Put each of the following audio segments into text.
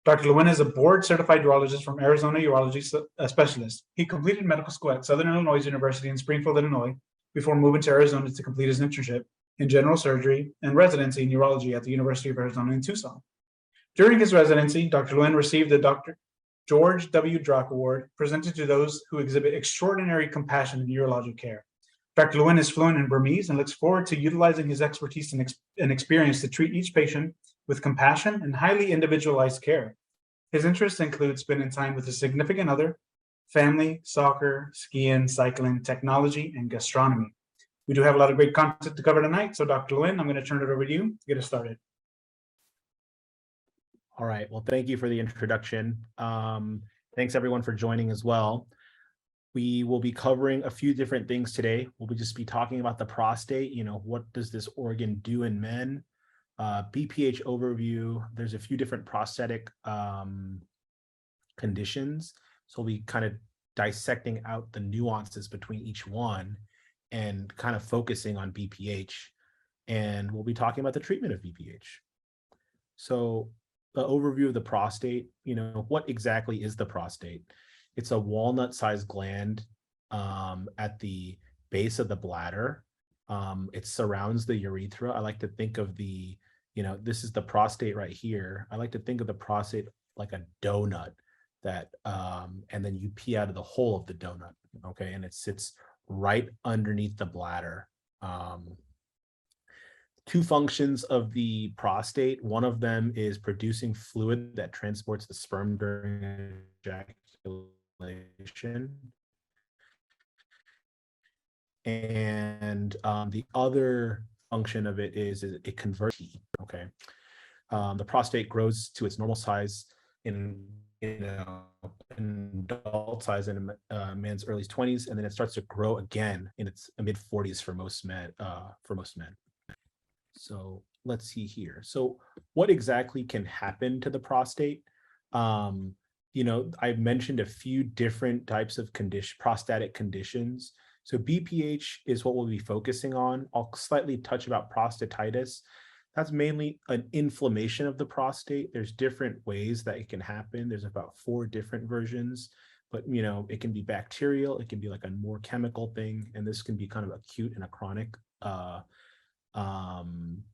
Dr. Lwin is a board-certified urologist from Arizona Urology Specialist. He completed medical school at Southern Illinois University in Springfield, Illinois, before moving to Arizona to complete his internship in general surgery and residency in urology at the University of Arizona in Tucson. During his residency, Dr. Lwin received the Dr. George W. Drock Award, presented to those who exhibit extraordinary compassion in urologic care. Dr. Lwin is fluent in Burmese and looks forward to utilizing his expertise and experience to treat each patient with compassion and highly individualized care. His interests include spending time with a significant other, family, soccer, skiing, cycling, technology, and gastronomy. We do have a lot of great content to cover tonight, so Dr. Lwin, I'm going to turn it over to you to get us started. All right, well, thank you for the introduction. Thanks everyone for joining as well. We will be covering a few different things today. We'll just be talking about the prostate, what does this organ do in men? BPH overview, there's a few different prostatic conditions. So we'll be kind of dissecting out the nuances between each one and kind of focusing on BPH. And we'll be talking about the treatment of BPH. So the overview of the prostate, what exactly is the prostate? It's a walnut-sized gland at the base of the bladder. It surrounds the urethra. I like to think of the, this is the prostate right here. I like to think of the prostate like a donut that, and then you pee out of the hole of the donut, okay? And it sits right underneath the bladder. Two functions of the prostate. One of them is producing fluid that transports the sperm during ejaculation. And the other function of it is it converts heat, okay? The prostate grows to its normal size in adult size in a man's early 20s, and then it starts to grow again in its mid 40s for most men. So let's see here. So what exactly can happen to the prostate? I mentioned a few different types of prostatic conditions. So BPH is what we'll be focusing on. I'll slightly touch about prostatitis. That's mainly an inflammation of the prostate. There's different ways that it can happen. There's about 4 different versions, but it can be bacterial, it can be like a more chemical thing, and this can be kind of acute and a chronic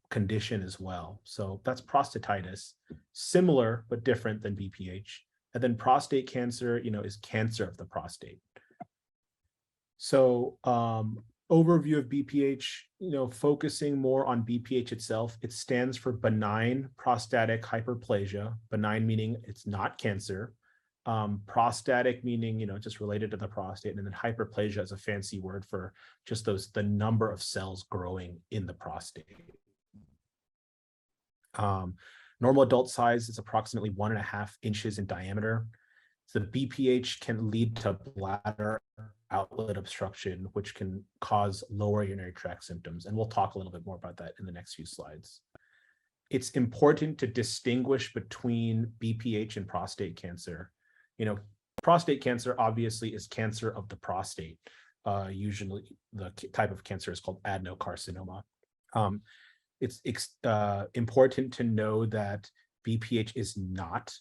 condition as well. So that's prostatitis, similar but different than BPH. And then prostate cancer, is cancer of the prostate. So overview of BPH, focusing more on BPH itself, it stands for benign prostatic hyperplasia. Benign meaning it's not cancer. Prostatic meaning, just related to the prostate, and then hyperplasia is a fancy word for just the number of cells growing in the prostate. Normal adult size is approximately 1.5 inches in diameter. So the BPH can lead to bladder outlet obstruction, which can cause lower urinary tract symptoms. And we'll talk a little bit more about that in the next few slides. It's important to distinguish between BPH and prostate cancer. Prostate cancer obviously is cancer of the prostate. Usually the type of cancer is called adenocarcinoma. It's important to know that BPH is not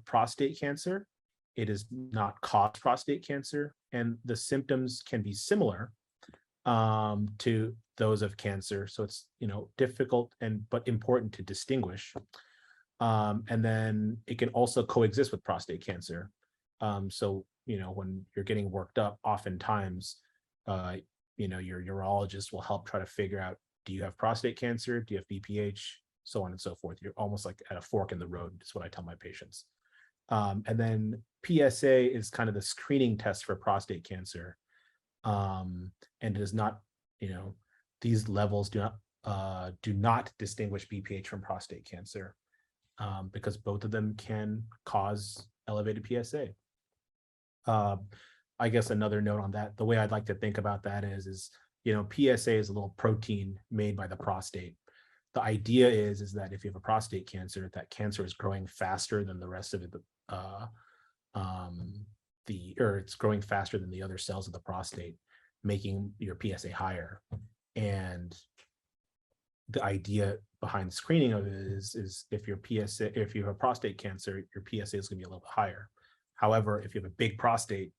prostate cancer. It is not cause prostate cancer, and the symptoms can be similar to those of cancer. So it's difficult but important to distinguish. And then it can also coexist with prostate cancer. So when you're getting worked up, oftentimes your urologist will help try to figure out, do you have prostate cancer? Do you have BPH? So on and so forth. You're almost like at a fork in the road, is what I tell my patients. And then PSA is kind of the screening test for prostate cancer. And it is not, these levels do not distinguish BPH from prostate cancer, because both of them can cause elevated PSA. I guess another note on that, the way I'd like to think about that is PSA is a little protein made by the prostate. The idea is that if you have a prostate cancer, that cancer is growing faster than the rest of it, or it's growing faster than the other cells of the prostate, making your PSA higher. And the idea behind screening of it is if your PSA, if you have prostate cancer, your PSA is going to be a little bit higher. However, if you have a big prostate,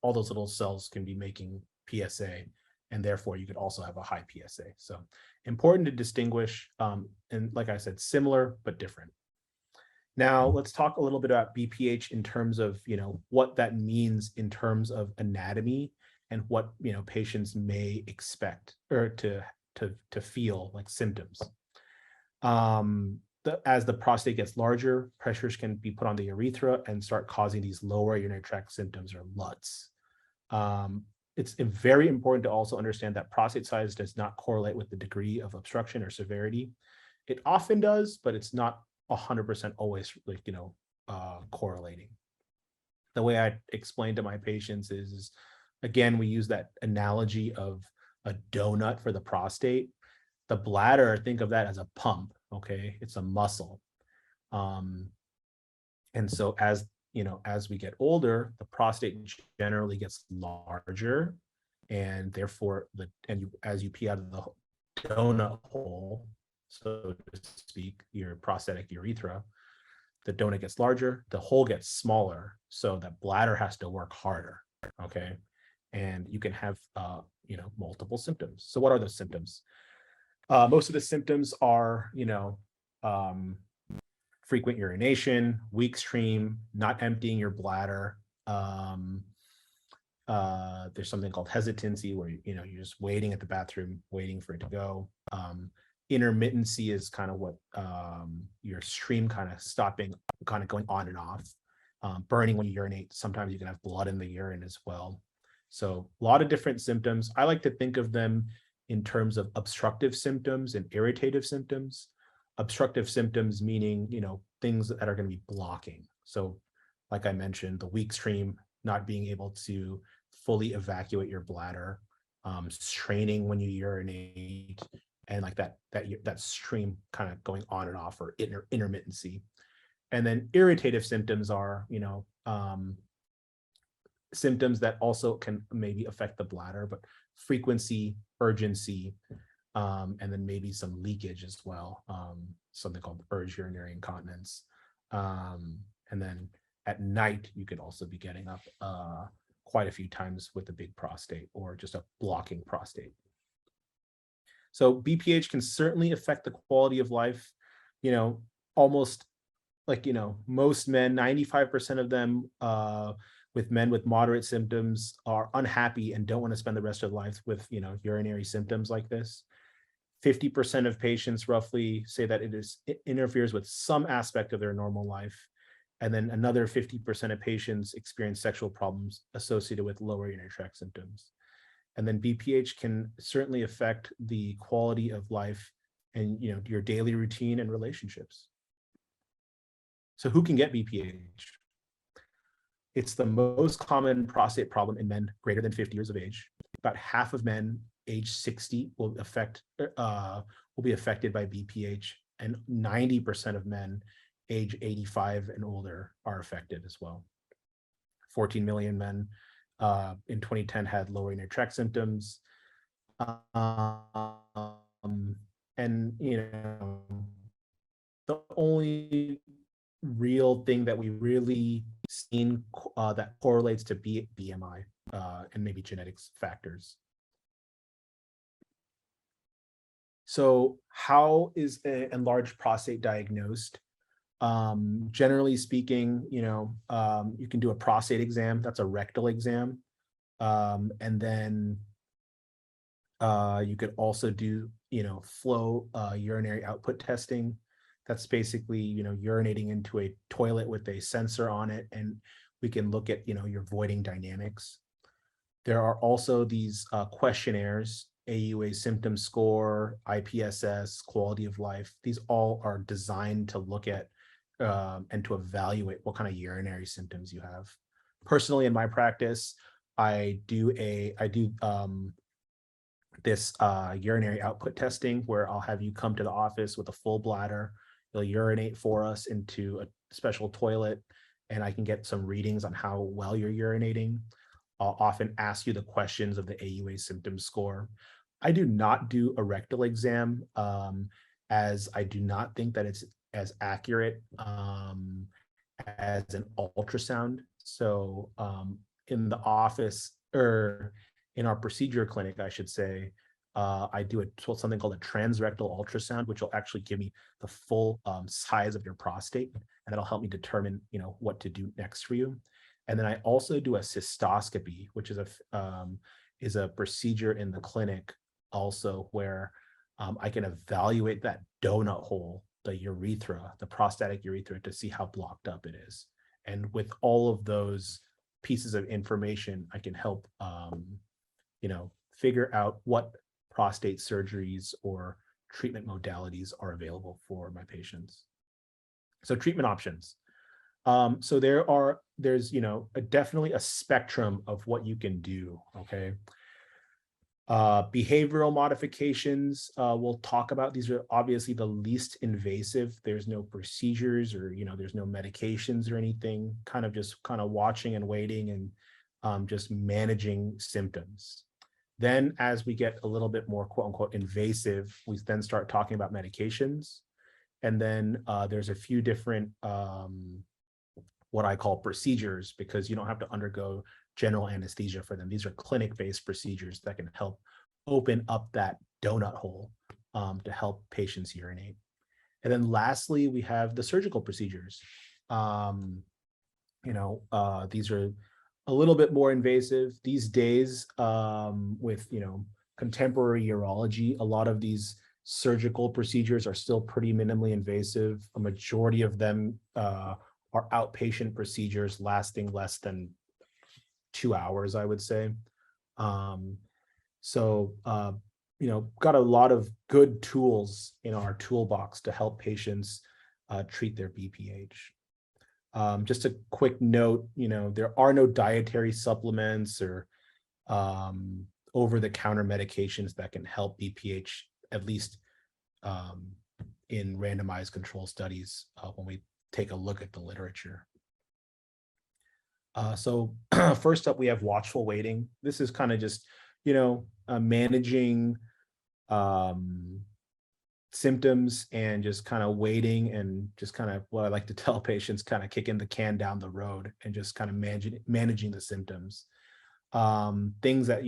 all those little cells can be making PSA, and therefore you could also have a high PSA. So important to distinguish, and like I said, similar but different. Now let's talk a little bit about BPH in terms of, you know, what that means in terms of anatomy and what, you know, patients may expect or to feel like symptoms. As the prostate gets larger, pressures can be put on the urethra and start causing these lower urinary tract symptoms, or LUTs. It's very important to also understand that prostate size does not correlate with the degree of obstruction or severity. It often does, but it's not 100% always, like, you know, correlating. The way I explain to my patients is, again, we use that analogy of a donut for the prostate. The bladder, think of that as a pump, okay? It's a muscle. And so as, you know, as we get older, the prostate generally gets larger, and therefore as you pee out of the donut hole, so to speak, your prostatic urethra, the donut gets larger, the hole gets smaller, so that bladder has to work harder, okay? And you can have, you know, multiple symptoms. So what are those symptoms? Most of the symptoms are, you know, frequent urination, weak stream, not emptying your bladder. There's something called hesitancy, where, you know, you're just waiting at the bathroom, waiting for it to go. Intermittency is kind of what your stream kind of stopping, kind of going on and off. Burning when you urinate. Sometimes you can have blood in the urine as well. So a lot of different symptoms. I like to think of them in terms of obstructive symptoms and irritative symptoms. Obstructive symptoms meaning, you know, things that are going to be blocking. So like I mentioned, the weak stream, not being able to fully evacuate your bladder, straining when you urinate, and like that stream kind of going on and off, or intermittency. And then irritative symptoms are, you know, symptoms that also can maybe affect the bladder, but frequency, urgency, and then maybe some leakage as well, something called urge urinary incontinence. And then at night, you could also be getting up quite a few times with a big prostate, or just a blocking prostate. So BPH can certainly affect the quality of life. You know, almost like, you know, most men, 95% of them, with men with moderate symptoms, are unhappy and don't want to spend the rest of their life with, you know, urinary symptoms like this. 50% of patients roughly say that it interferes with some aspect of their normal life. And then another 50% of patients experience sexual problems associated with lower urinary tract symptoms. And then BPH can certainly affect the quality of life and, you know, your daily routine and relationships. So who can get BPH? It's the most common prostate problem in men greater than 50 years of age. About half of men age 60 will be affected by BPH, and 90% of men age 85 and older are affected as well. 14 million men in 2010 had lower urinary tract symptoms. And, you know, the only real thing that we really seen that correlates to BMI and maybe genetics factors. So how is an enlarged prostate diagnosed? Generally speaking, you know, you can do a prostate exam. That's a rectal exam. And then you could also do, you know, flow urinary output testing. That's basically, you know, urinating into a toilet with a sensor on it, and we can look at, you know, your voiding dynamics. There are also these questionnaires, AUA symptom score, IPSS, quality of life. These all are designed to look at and to evaluate what kind of urinary symptoms you have. Personally, in my practice, I do this urinary output testing, where I'll have you come to the office with a full bladder. You'll urinate for us into a special toilet, and I can get some readings on how well you're urinating. I'll often ask you the questions of the AUA symptom score. I do not do a rectal exam. as I do not think that it's as accurate as an ultrasound. So in the office, or in our procedure clinic, I should say, I do something called a transrectal ultrasound, which will actually give me the full size of your prostate, and that'll help me determine, what to do next for you. And then I also do a cystoscopy, which is a procedure in the clinic also, where I can evaluate that donut hole, the urethra, the prostatic urethra, to see how blocked up it is. And with all of those pieces of information, I can help, figure out what prostate surgeries or treatment modalities are available for my patients. So treatment options. So there's definitely a spectrum of what you can do. Okay. Behavioral modifications, we'll talk about. These are obviously the least invasive. There's no procedures, or there's no medications or anything. Kind of watching and waiting, and just managing symptoms. Then as we get a little bit more quote unquote invasive, we then start talking about medications. And then there's a few different what I call procedures, because you don't have to undergo general anesthesia for them. These are clinic-based procedures that can help open up that donut hole to help patients urinate. And then lastly, we have the surgical procedures. These are a little bit more invasive these days with, contemporary urology. A lot of these surgical procedures are still pretty minimally invasive. A majority of them are outpatient procedures lasting less than 2 hours, I would say. Got a lot of good tools in our toolbox to help patients treat their BPH. Just a quick note, there are no dietary supplements or over-the-counter medications that can help BPH, at least in randomized control studies when we take a look at the literature. So first up, we have watchful waiting. This is kind of just, managing symptoms and just kind of waiting, and just kind of what I like to tell patients, kind of kicking the can down the road and just kind of managing the symptoms. Things that,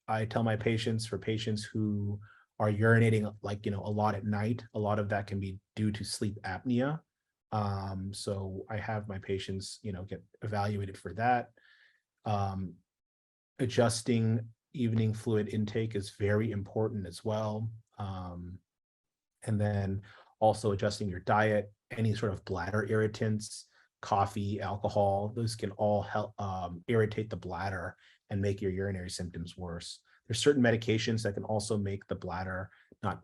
I tell my patients, for patients who are urinating a lot at night, a lot of that can be due to sleep apnea. So I have my patients, get evaluated for that. Adjusting evening fluid intake is very important as well. And then also adjusting your diet, any sort of bladder irritants, coffee, alcohol, those can all help irritate the bladder and make your urinary symptoms worse. There's certain medications that can also make the bladder not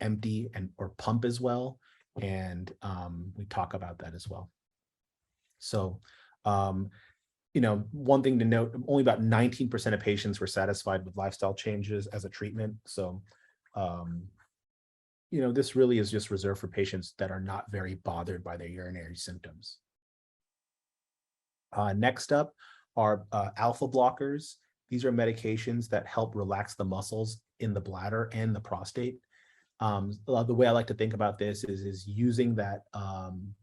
empty or pump as well. And we talk about that as well. So, one thing to note, only about 19% of patients were satisfied with lifestyle changes as a treatment. So, this really is just reserved for patients that are not very bothered by their urinary symptoms. Next up are alpha blockers. These are medications that help relax the muscles in the bladder and the prostate. The way I like to think about this is using that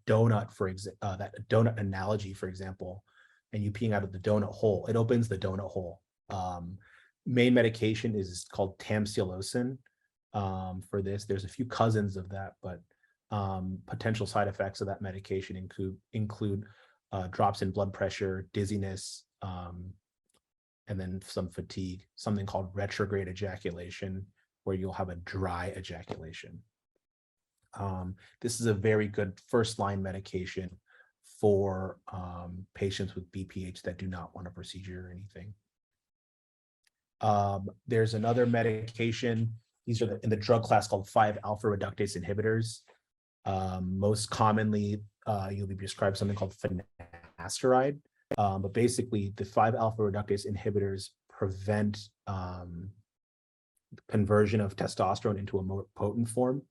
donut, that donut analogy, for example, and you peeing out of the donut hole. It opens the donut hole. Main medication is called tamsulosin. For this, there's a few cousins of that, but potential side effects of that medication include drops in blood pressure, dizziness, and then some fatigue, something called retrograde ejaculation, where you'll have a dry ejaculation. This is a very good first-line medication for patients with BPH that do not want a procedure or anything. There's another medication. These are in the drug class called 5-alpha reductase inhibitors. Most commonly, you'll be prescribed something called finasteride. But basically, the 5-alpha reductase inhibitors prevent conversion of testosterone into a more potent form.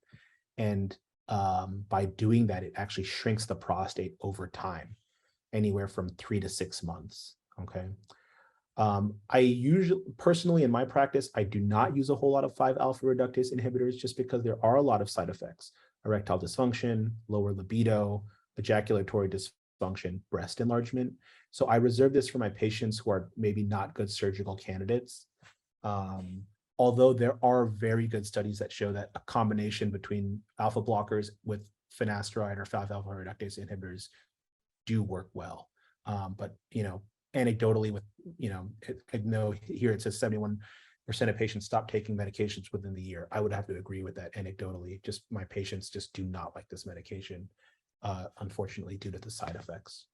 And by doing that, it actually shrinks the prostate over time, anywhere from 3 to 6 months. Okay. I usually, personally in my practice, I do not use a whole lot of 5-alpha reductase inhibitors just because there are a lot of side effects: erectile dysfunction, lower libido, ejaculatory dysfunction, breast enlargement. So I reserve this for my patients who are maybe not good surgical candidates. Although there are very good studies that show that a combination between alpha blockers with finasteride or 5-alpha reductase inhibitors do work well. But, anecdotally with, I know here it says 71% of patients stop taking medications within the year. I would have to agree with that anecdotally. Just my patients just do not like this medication, unfortunately, due to the side effects.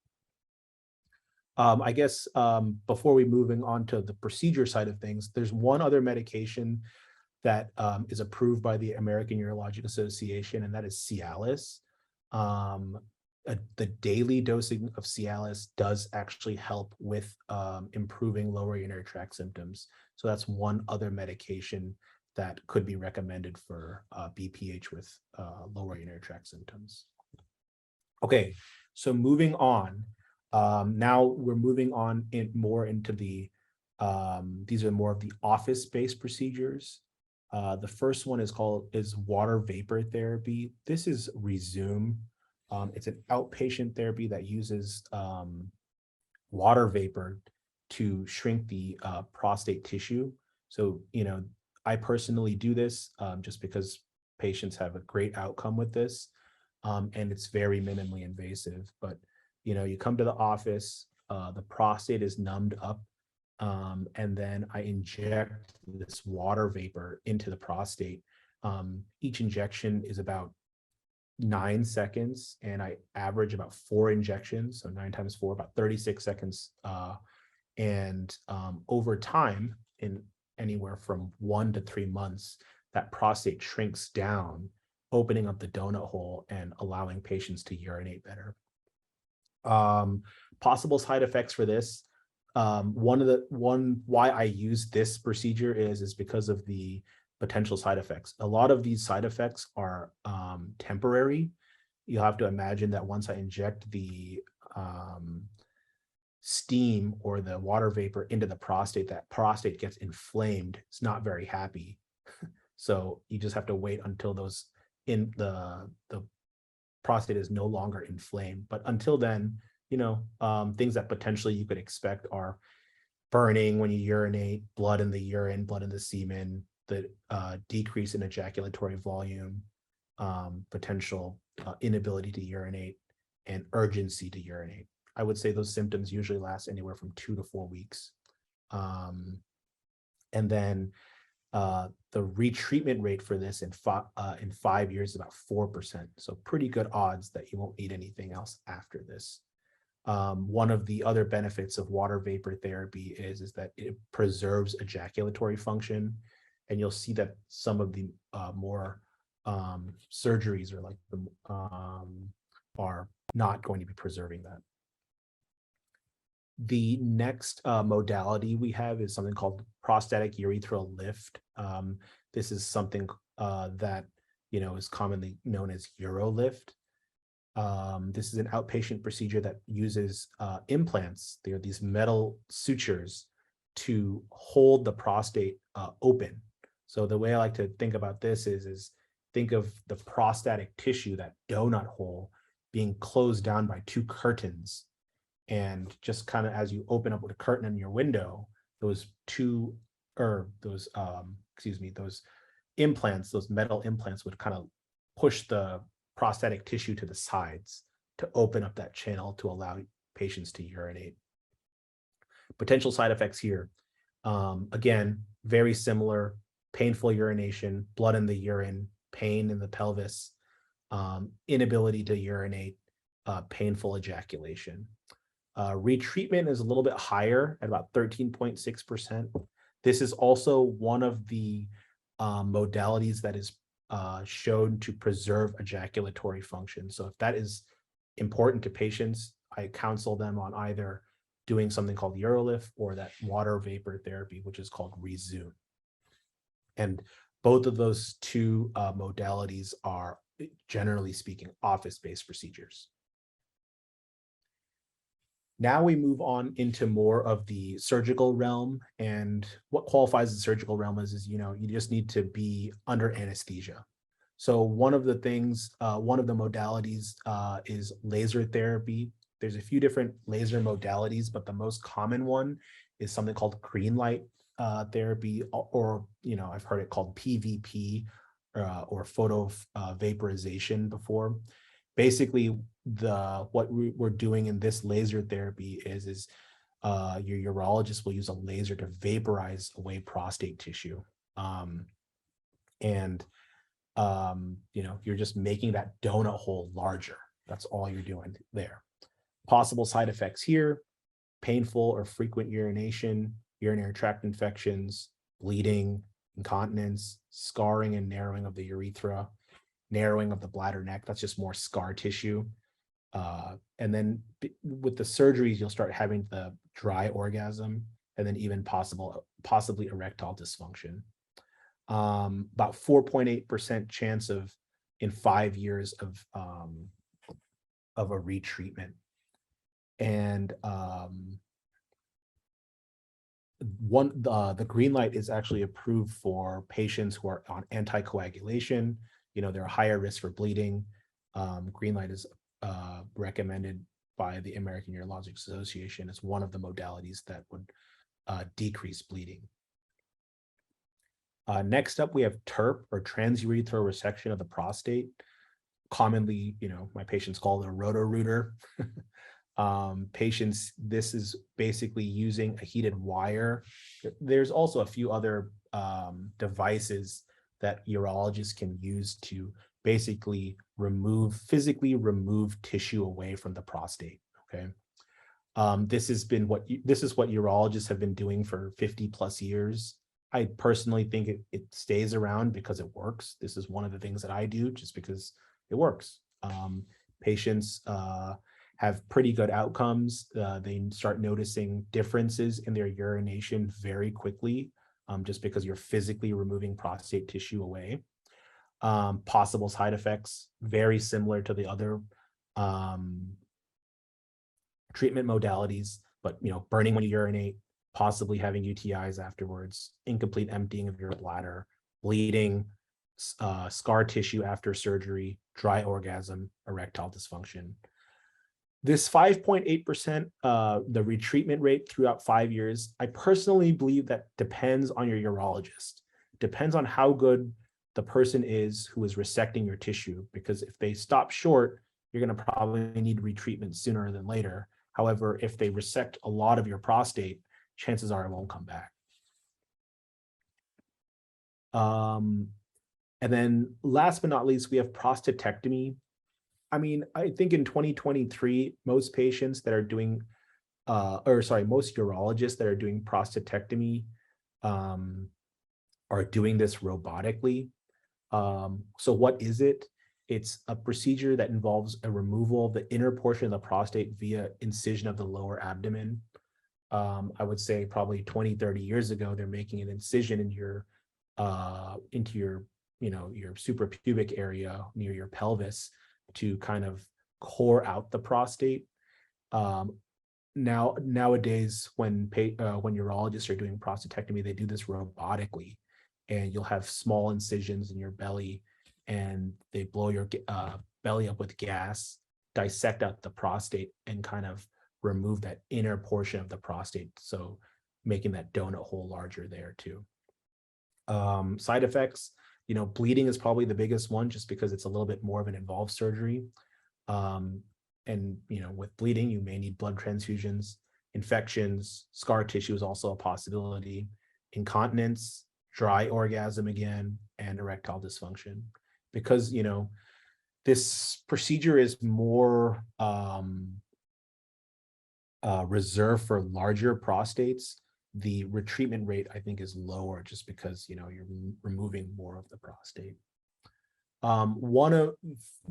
I guess before we moving on to the procedure side of things, there's one other medication that is approved by the American Urologic Association, and that is Cialis. The daily dosing of Cialis does actually help with improving lower urinary tract symptoms. So that's one other medication that could be recommended for BPH with lower urinary tract symptoms. Okay, so moving on. Now we're moving on more into the, these are more of the office-based procedures. The first one is water vapor therapy. This is Resume. It's an outpatient therapy that uses water vapor to shrink the prostate tissue. So, I personally do this just because patients have a great outcome with this, and it's very minimally invasive. But, you come to the office, the prostate is numbed up, and then I inject this water vapor into the prostate. Each injection is about 9 seconds, and I average about 4 injections. So 9 times 4, about 36 seconds. And over time, in anywhere from 1 to 3 months, that prostate shrinks down, opening up the donut hole and allowing patients to urinate better. Possible side effects for this. Why I use this procedure is because of the potential side effects. A lot of these side effects are temporary. You'll have to imagine that once I inject the steam or the water vapor into the prostate, that prostate gets inflamed. It's not very happy. So you just have to wait until those the prostate is no longer inflamed. But until then, things that potentially you could expect are burning when you urinate, blood in the urine, blood in the semen, the decrease in ejaculatory volume, potential inability to urinate, and urgency to urinate. I would say those symptoms usually last anywhere from 2 to 4 weeks. And then the retreatment rate for this in 5 years is about 4%. So pretty good odds that you won't need anything else after this. One of the other benefits of water vapor therapy is that it preserves ejaculatory function. And you'll see that some of the more surgeries are not going to be preserving that. The next modality we have is something called prostatic urethral lift. This is something that is commonly known as Urolift. This is an outpatient procedure that uses implants. They are these metal sutures to hold the prostate open. So the way I like to think about this is think of the prostatic tissue, that donut hole, being closed down by 2 curtains. And just kind of as you open up with a curtain in your window, those implants, those metal implants would kind of push the prostatic tissue to the sides to open up that channel to allow patients to urinate. Potential side effects here. Again, very similar: painful urination, blood in the urine, pain in the pelvis, inability to urinate, painful ejaculation. Retreatment is a little bit higher at about 13.6%. This is also one of the modalities that is shown to preserve ejaculatory function. So if that is important to patients, I counsel them on either doing something called Urolift or that water vapor therapy, which is called Resume. And both of those 2 modalities are, generally speaking, office-based procedures. Now we move on into more of the surgical realm, and what qualifies the surgical realm is you just need to be under anesthesia. So one of the things, one of the modalities is laser therapy. There's a few different laser modalities, but the most common one is something called green light therapy, or I've heard it called PVP or photo vaporization before. Basically, what we're doing in this laser therapy is your urologist will use a laser to vaporize away prostate tissue, and you're just making that donut hole larger. That's all you're doing there. Possible side effects here: painful or frequent urination, urinary tract infections, bleeding, incontinence, scarring and narrowing of the urethra, narrowing of the bladder neck. That's just more scar tissue. And then with the surgeries, you'll start having the dry orgasm, and then even possibly erectile dysfunction. About 4.8% chance in 5 years of a retreatment. And the green light is actually approved for patients who are on anticoagulation. They're a higher risk for bleeding. Green light is recommended by the American Urologic Association as one of the modalities that would decrease bleeding. Next up, we have TURP, or transurethral resection of the prostate. Commonly, my patients call it a roto-rooter. Patients, this is basically using a heated wire. There's also a few other devices that urologists can use to basically physically remove tissue away from the prostate. Okay. This is what urologists have been doing for 50 plus years. I personally think it stays around because it works. This is one of the things that I do just because it works. Patients have pretty good outcomes. They start noticing differences in their urination very quickly, just because you're physically removing prostate tissue away. Possible side effects, very similar to the other treatment modalities, but burning when you urinate, possibly having UTIs afterwards, incomplete emptying of your bladder, bleeding, scar tissue after surgery, dry orgasm, erectile dysfunction. This 5.8%, the retreatment rate throughout 5 years, I personally believe that depends on your urologist. Depends on how good the person is who is resecting your tissue, because if they stop short, you're going to probably need retreatment sooner than later. However, if they resect a lot of your prostate, chances are it won't come back. And then last but not least, we have prostatectomy. I mean, I think in 2023, most patients that are doing, most urologists that are doing prostatectomy are doing this robotically. So what is it? It's a procedure that involves a removal of the inner portion of the prostate via incision of the lower abdomen. I would say probably 20, 30 years ago, they're making an incision in into your suprapubic area near your pelvis to kind of core out the prostate. Nowadays, when urologists are doing prostatectomy, they do this robotically, and you'll have small incisions in your belly, and they blow your belly up with gas, dissect out the prostate, and kind of remove that inner portion of the prostate, so making that donut hole larger there too. Side effects, bleeding is probably the biggest one, just because it's a little bit more of an involved surgery. And with bleeding, you may need blood transfusions. Infections, scar tissue is also a possibility. Incontinence, dry orgasm again, and erectile dysfunction. Because this procedure is more reserved for larger prostates, the retreatment rate, I think, is lower, just because you're removing more of the prostate. One of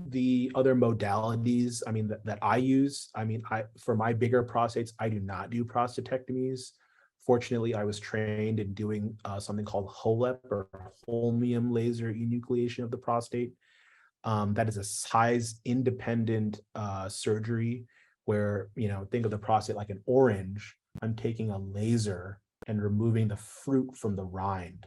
the other modalities, that I use, for my bigger prostates, I do not do prostatectomies. Fortunately, I was trained in doing something called HOLEP, or holmium laser enucleation of the prostate. That is a size independent surgery where, think of the prostate like an orange. I'm taking a laser and removing the fruit from the rind.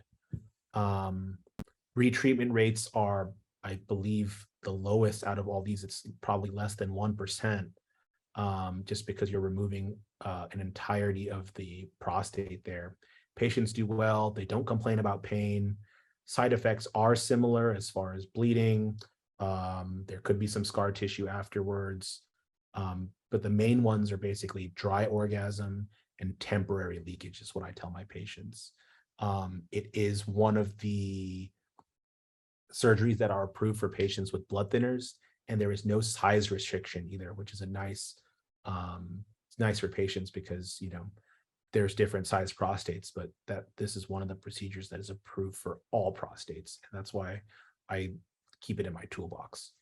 Retreatment rates are, I believe, the lowest out of all these. It's probably less than 1%, just because you're removing an entirety of the prostate there. Patients do well. They don't complain about pain. Side effects are similar as far as bleeding. There could be some scar tissue afterwards. But the main ones are basically dry orgasm and temporary leakage is what I tell my patients. It is one of the surgeries that are approved for patients with blood thinners, and there is no size restriction either, which is it's nice for patients because, there's different size prostates, but this is one of the procedures that is approved for all prostates. And that's why I keep it in my toolbox.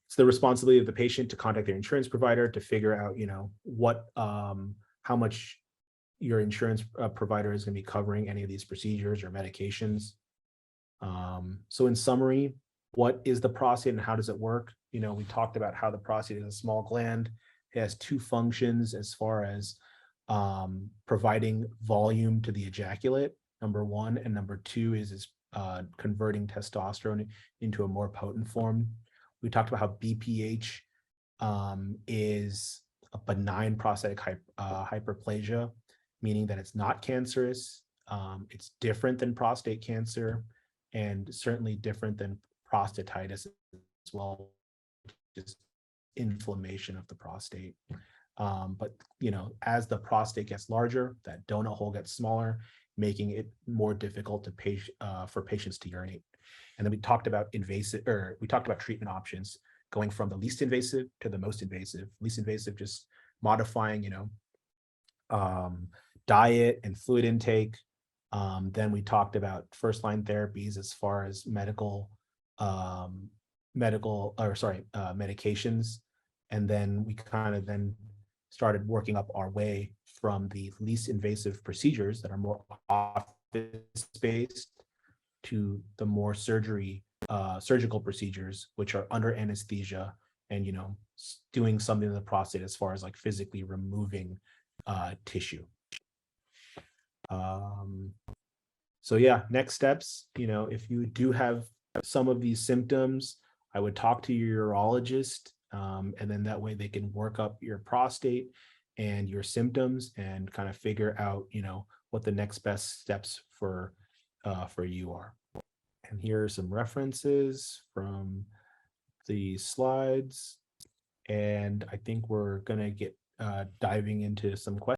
It's the responsibility of the patient to contact their insurance provider to figure out, how much your insurance provider is going to be covering any of these procedures or medications. So in summary, what is the prostate and how does it work? We talked about how the prostate is a small gland. It has two functions as far as providing volume to the ejaculate, number one, and number two is converting testosterone into a more potent form. We talked about how BPH is a benign prostatic hyperplasia, meaning that it's not cancerous. It's different than prostate cancer and certainly different than prostatitis as well, just inflammation of the prostate. But as the prostate gets larger, that donut hole gets smaller, making it more difficult for patients to urinate. And then we talked about treatment options, going from the least invasive to the most invasive. Least invasive, just modifying, diet and fluid intake. Then we talked about first-line therapies as far as medications. And then we then started working up our way from the least invasive procedures that are more office-based to the more surgical procedures, which are under anesthesia and, doing something to the prostate as far as like physically removing tissue. So yeah, next steps, if you do have some of these symptoms, I would talk to your urologist, and then that way they can work up your prostate and your symptoms and kind of figure out, what the next best steps for you are. And here are some references from the slides. And I think we're going to get diving into some questions.